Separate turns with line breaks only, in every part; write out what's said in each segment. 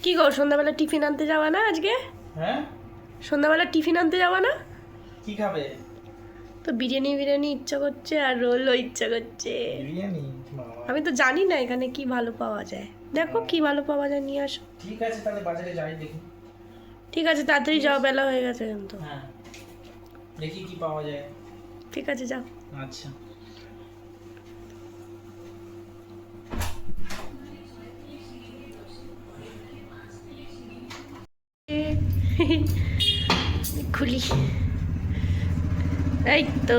কি গো সন্ধ্যাবেলা টিফিন আনতে যাওয়া না আজকে?
হ্যাঁ,
সন্ধ্যাবেলা টিফিন আনতে যাওয়া না?
কি খাবে?
তো বিরিয়ানি ইচ্ছা করছে আর রোলও ইচ্ছা করছে।
বিরিয়ানি? বাবা,
আমি তো জানি না এখানে কি ভালো পাওয়া যায়। দেখো কি ভালো পাওয়া যায়, নিয়ে আসো।
ঠিক আছে তাহলে বাজারে যাই দেখি।
ঠিক আছে, তাড়াতাড়ি যাও, বেলা হয়ে গেছে কিন্তু।
হ্যাঁ, দেখি কি পাওয়া যায়।
ঠিক আছে, যাও।
আচ্ছা।
খুলি, এই তো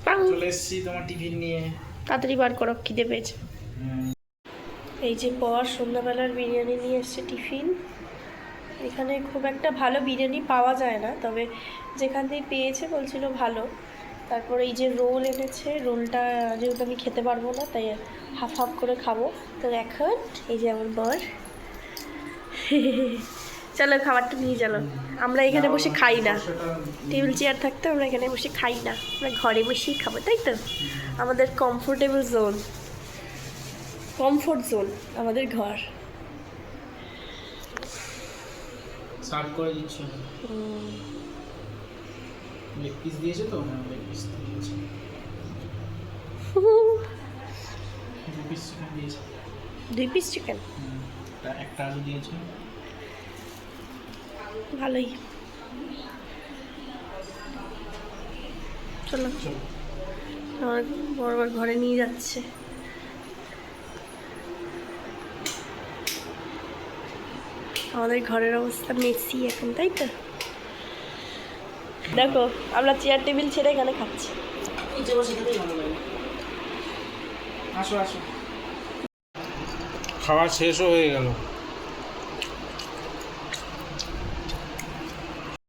পাউ।
চলে এসেছি তোমার টিফিন নিয়ে।
তাড়াতাড়ি বার করো, খিদে পেয়েছে। এই যে পর সন্ধ্যাবেলার বিরিয়ানি নিয়ে এসছে টিফিন। এখানে খুব একটা ভালো বিরিয়ানি পাওয়া যায় না, তবে যেখান থেকে পেয়েছে বলছিল ভালো। তারপর এই যে রোল এনেছে, রোলটা যেহেতু আমি খেতে পারবো না তাই হাফ হাফ করে খাবো। তো এখন এই যে আমার বর, চলো খাবারটা নিয়ে চলো। আমরা এখানে বসে খাই না, টেবিল চেয়ার থাকতে আমরা এখানে বসে খাই না, আমরা ঘরে বসেই খাবো, তাই তো? আমাদের কমফোর্টেবল জোন, কমফোর্ট জোন আমাদের ঘর।
সার্ভ করে দিচ্ছি। লেগ পিস দিয়েছে তো? হ্যাঁ, লেগ পিস দিয়েছে। 2 পিস চিকেন দিয়েছে।
2 পিস চিকেন,
একটা আলু দিয়েছে।
ভালোই। চলো,
চলো।
আমার বরাবর ঘরে নিয়ে যাচ্ছে। আমাদের ঘরের অবস্থা মেসি এখন, তাই তো? দেখো আমরা চেয়ার টেবিল ছেড়ে এখানে খাচ্ছি।
নিচে বসে খেতেই ভালো লাগে। আসো আসো। খাওয়া শেষও হয়ে গেল।